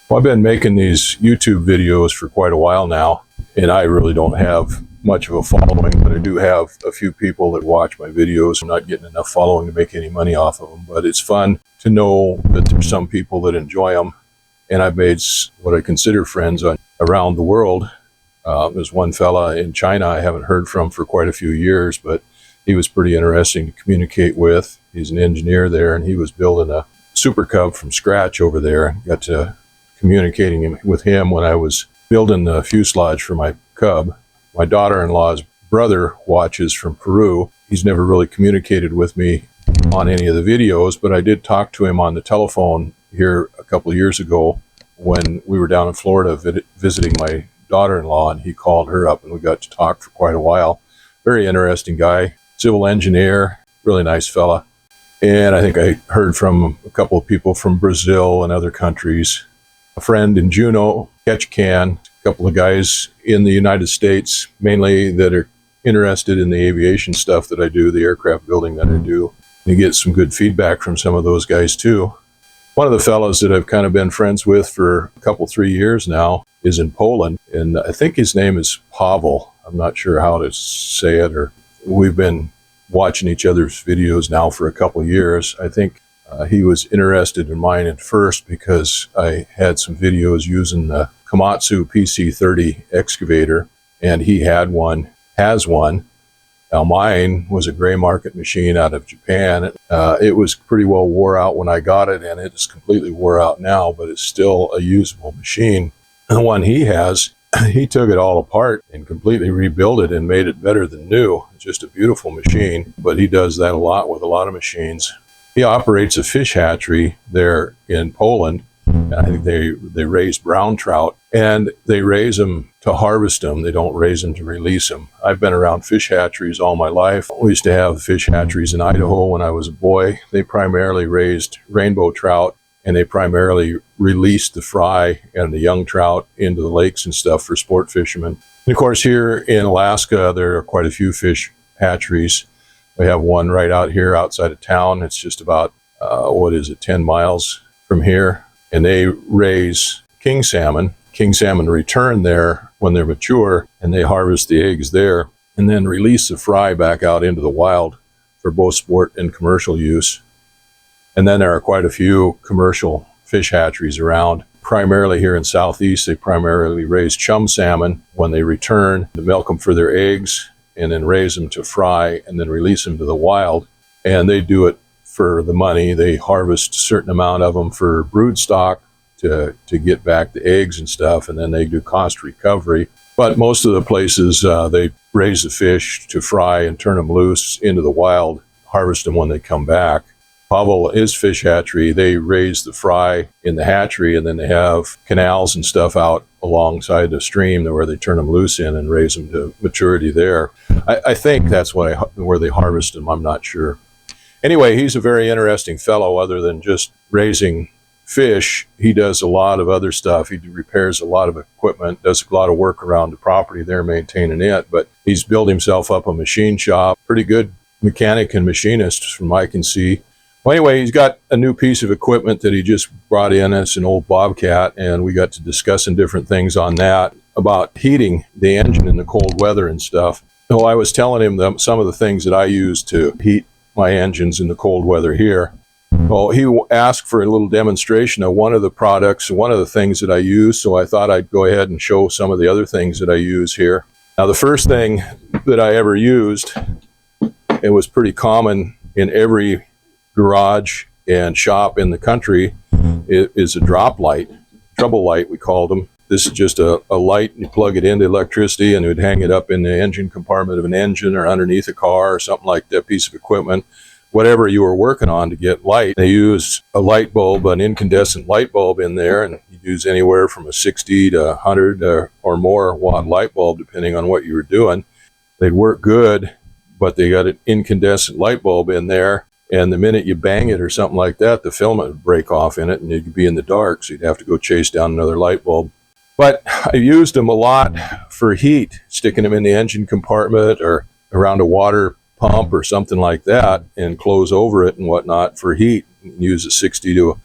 Well, I've been making these YouTube videos for quite a while now, and I really don't have much of a following, but I do have a few people that watch my videos. I'm not getting enough following to make any money off of them, but it's fun to know that there's some people that enjoy them, and I've made what I consider friends around the world. There's one fella in China I haven't heard from for quite a few years, but he was pretty interesting to communicate with. He's an engineer there, and he was building a Super Cub from scratch over there. Got to communicating with him when I was building the fuselage for my Cub. My daughter-in-law's brother watches from Peru. He's never really communicated with me on any of the videos, but I did talk to him on the telephone here a couple of years ago when we were down in Florida visiting my daughter-in-law, and he called her up and we got to talk for quite a while. Very interesting guy, civil engineer, really nice fella. And I think I heard from a couple of people from Brazil and other countries. A friend in Juneau, Ketchikan, a couple of guys in the United States, mainly that are interested in the aviation stuff that I do, the aircraft building that I do. You get some good feedback from some of those guys too. One of the fellows that I've kind of been friends with for a couple, 3 years now is in Poland, and I think his name is Paweł. I'm not sure how to say it, or we've been watching each other's videos now for a couple of years. I think he was interested in mine at first because I had some videos using the Komatsu PC-30 excavator, and he has one. Now mine was a gray market machine out of Japan. It was pretty well wore out when I got it, and it is completely wore out now, but it's still a usable machine. The one he has, he took it all apart and completely rebuilt it and made it better than new. It's just a beautiful machine, but he does that a lot with a lot of machines. He operates a fish hatchery there in Poland. I think they raise brown trout, and they raise them to harvest them. They don't raise them to release them. I've been around fish hatcheries all my life. We used to have fish hatcheries in Idaho when I was a boy. They primarily raised rainbow trout, and they primarily released the fry and the young trout into the lakes and stuff for sport fishermen. And of course, here in Alaska, there are quite a few fish hatcheries. We have one right out here outside of town. It's just about, 10 miles from here. And they raise king salmon. King salmon return there when they're mature, and they harvest the eggs there and then release the fry back out into the wild for both sport and commercial use. And then there are quite a few commercial fish hatcheries around. Primarily here in Southeast, they primarily raise chum salmon. When they return, they milk them for their eggs and then raise them to fry and then release them to the wild. And they do it for the money. They harvest a certain amount of them for brood stock to get back the eggs and stuff, and then they do cost recovery. But most of the places, they raise the fish to fry and turn them loose into the wild, harvest them when they come back. Paweł, his fish hatchery, they raise the fry in the hatchery, and then they have canals and stuff out alongside the stream where they turn them loose in and raise them to maturity there. I think that's where they harvest them. I'm not sure. Anyway, he's a very interesting fellow. Other than just raising fish, he does a lot of other stuff. He repairs a lot of equipment, does a lot of work around the property there, maintaining it. But he's built himself up a machine shop. Pretty good mechanic and machinist from I can see. Well, anyway, he's got a new piece of equipment that he just brought in. It's an old Bobcat, and we got to discussing different things on that about heating the engine in the cold weather and stuff. So I was telling him some of the things that I use to heat my engines in the cold weather here. Well, he asked for a little demonstration of one of the products, one of the things that I use, so I thought I'd go ahead and show some of the other things that I use here. Now, the first thing that I ever used, it was pretty common in every garage and shop in the country, is a drop light, trouble light we called them. This is just a light, and you plug it into electricity, and you'd hang it up in the engine compartment of an engine or underneath a car or something like that piece of equipment. Whatever you were working on to get light, they use a light bulb, an incandescent light bulb in there, and you use anywhere from a 60 to 100 or more watt light bulb, depending on what you were doing. They'd work good, but they got an incandescent light bulb in there, and the minute you bang it or something like that, the filament would break off in it, and you'd be in the dark, so you'd have to go chase down another light bulb. But I used them a lot for heat, sticking them in the engine compartment or around a water pump or something like that, and close over it and whatnot for heat. Use a 60 to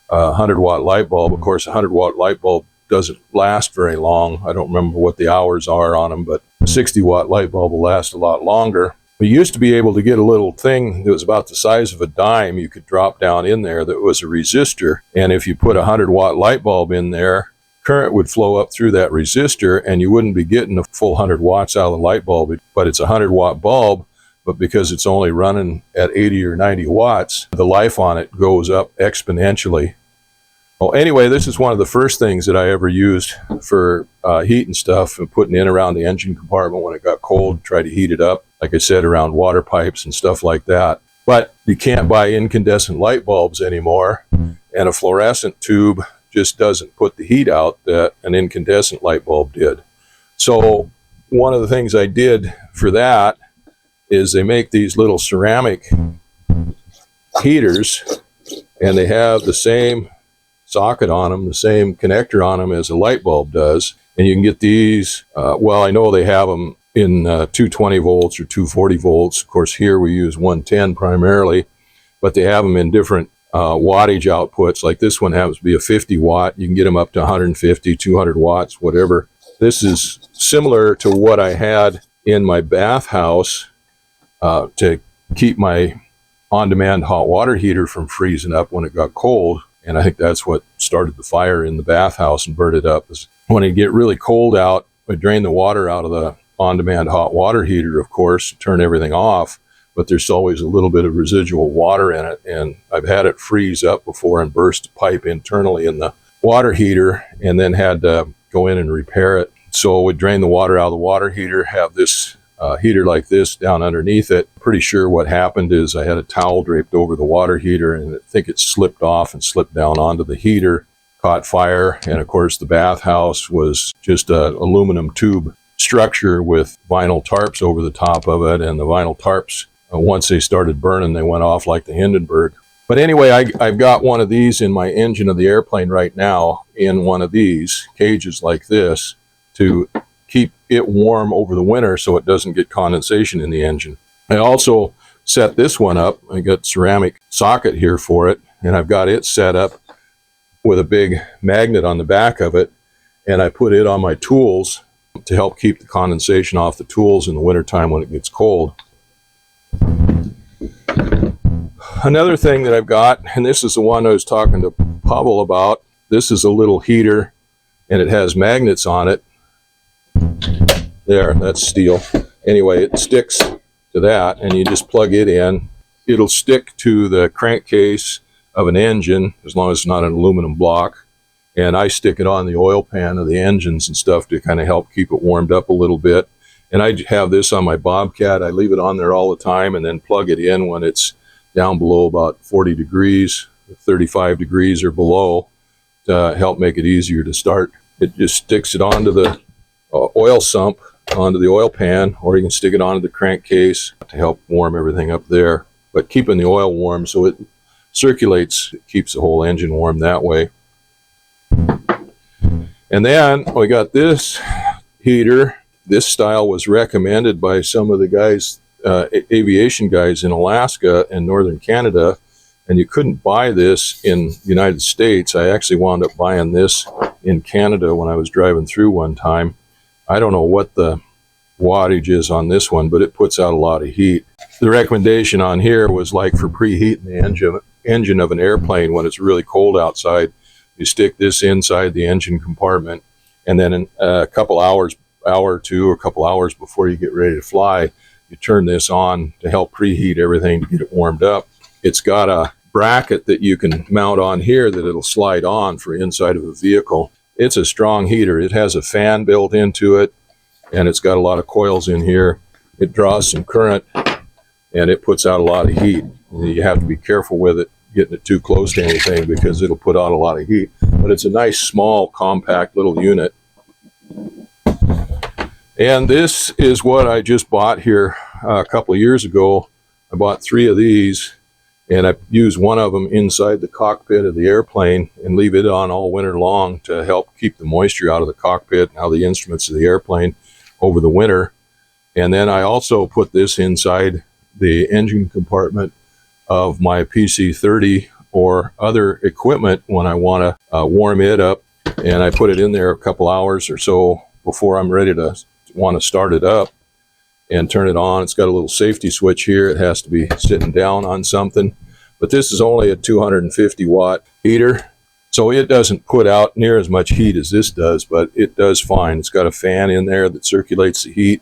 a 100-watt light bulb. Of course, a 100-watt light bulb doesn't last very long. I don't remember what the hours are on them, but a 60-watt light bulb will last a lot longer. We used to be able to get a little thing that was about the size of a dime you could drop down in there that was a resistor. And if you put a 100-watt light bulb in there, current would flow up through that resistor and you wouldn't be getting the full 100 watts out of the light bulb. But it's a 100-watt bulb, but because it's only running at 80 or 90 watts, the life on it goes up exponentially. Well, anyway, this is one of the first things that I ever used for heat and stuff, and putting in around the engine compartment when it got cold, try to heat it up, like I said, around water pipes and stuff like that. But you can't buy incandescent light bulbs anymore, and a fluorescent tube just doesn't put the heat out that an incandescent light bulb did. So one of the things I did for that is they make these little ceramic heaters, and they have the same socket on them, the same connector on them as a light bulb does. And you can get these, well, I know they have them in 220 volts or 240 volts. Of course, here we use 110 primarily, but they have them in different wattage outputs. Like this one happens to be a 50 watt. You can get them up to 150, 200 watts, whatever. This is similar to what I had in my bathhouse to keep my on-demand hot water heater from freezing up when it got cold. And I think that's what started the fire in the bathhouse and burned it up. Is when it get really cold out, I drain the water out of the on-demand hot water heater, of course, turn everything off, but there's always a little bit of residual water in it. And I've had it freeze up before and burst a pipe internally in the water heater, and then had to go in and repair it. So we'd drain the water out of the water heater, have this heater like this down underneath it. Pretty sure what happened is I had a towel draped over the water heater, and I think it slipped off and slipped down onto the heater, caught fire. And of course the bathhouse was just an aluminum tube structure with vinyl tarps over the top of it, and the vinyl tarps, once they started burning, they went off like the Hindenburg. But anyway, I've got one of these in my engine of the airplane right now, in one of these cages like this, to keep it warm over the winter so it doesn't get condensation in the engine. I also set this one up. I got ceramic socket here for it, and I've got it set up with a big magnet on the back of it, and I put it on my tools to help keep the condensation off the tools in the wintertime when it gets cold. Another thing that I've got, and this is the one I was talking to Paweł about, this is a little heater, and it has magnets on it. There, that's steel. Anyway, it sticks to that, and you just plug it in. It'll stick to the crankcase of an engine, as long as it's not an aluminum block. And I stick it on the oil pan of the engines and stuff to kind of help keep it warmed up a little bit. And I have this on my Bobcat. I leave it on there all the time, and then plug it in when it's down below about 40 degrees, 35 degrees or below, to help make it easier to start. It just sticks it onto the oil sump, onto the oil pan, or you can stick it onto the crankcase to help warm everything up there. But keeping the oil warm so it circulates, it keeps the whole engine warm that way. And then we got this heater. This style was recommended by some of the guys, aviation guys in Alaska and northern Canada, and you couldn't buy this in the United States. I actually wound up buying this in Canada when I was driving through one time. I don't know what the wattage is on this one, but it puts out a lot of heat. The recommendation on here was like for preheating the engine of an airplane when it's really cold outside. You stick this inside the engine compartment, and then in a couple hours, hour or two, or a couple hours before you get ready to fly, you turn this on to help preheat everything to get it warmed up. It's got a bracket that you can mount on here that it'll slide on for inside of a vehicle. It's a strong heater. It has a fan built into it, and it's got a lot of coils in here. It draws some current, and it puts out a lot of heat. You have to be careful with it, getting it too close to anything, because it'll put out a lot of heat. But it's a nice, small, compact little unit. And this is what I just bought here a couple of years ago. I bought 3 of these, and I use one of them inside the cockpit of the airplane and leave it on all winter long to help keep the moisture out of the cockpit and out of the instruments of the airplane over the winter. And then I also put this inside the engine compartment of my PC-30 or other equipment when I want to warm it up. And I put it in there a couple hours or so before I'm ready to want to start it up and turn it on. It's got a little safety switch here. It has to be sitting down on something. But this is only a 250 watt heater, so it doesn't put out near as much heat as this does, but it does fine. It's got a fan in there that circulates the heat,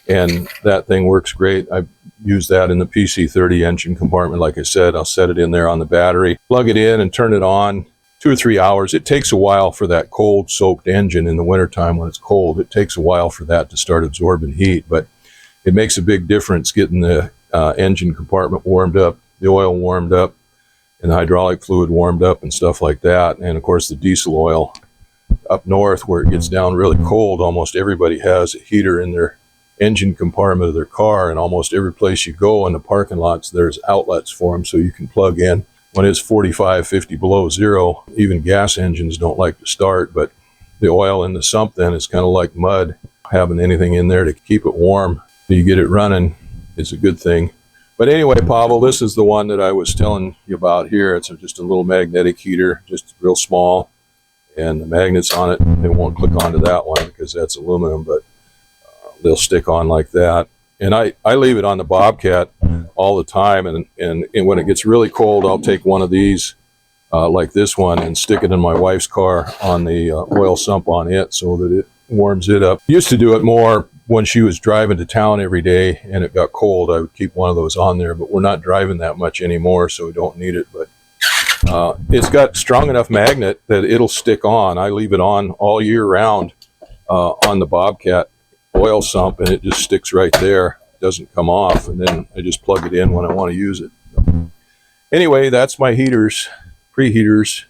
and that thing works great. I've used that in the PC30 engine compartment. Like I said, I'll set it in there on the battery, plug it in and turn it on. 2 or 3 hours. It takes a while for that cold soaked engine in the wintertime when it's cold. It takes a while for that to start absorbing heat, but it makes a big difference getting the engine compartment warmed up, the oil warmed up, and the hydraulic fluid warmed up and stuff like that. And of course the diesel oil up north where it gets down really cold, almost everybody has a heater in their engine compartment of their car, and almost every place you go in the parking lots there's outlets for them so you can plug in. When it's 45, 50 below zero, even gas engines don't like to start, but the oil in the sump then is kind of like mud. Having anything in there to keep it warm so you get it running is a good thing. But anyway, Paweł, this is the one that I was telling you about here. It's just a little magnetic heater, just real small, and the magnets on it, they won't click onto that one because that's aluminum, but they'll stick on like that. And I leave it on the Bobcat all the time, and when it gets really cold, I'll take one of these, like this one, and stick it in my wife's car on the oil sump on it so that it warms it up. Used to do it more when she was driving to town every day and it got cold. I would keep one of those on there, but we're not driving that much anymore, so we don't need it. But it's got strong enough magnet that it'll stick on. I leave it on all year round on the Bobcat oil sump, and it just sticks right there. It doesn't come off, and then I just plug it in when I want to use it. Anyway, that's my heaters, preheaters.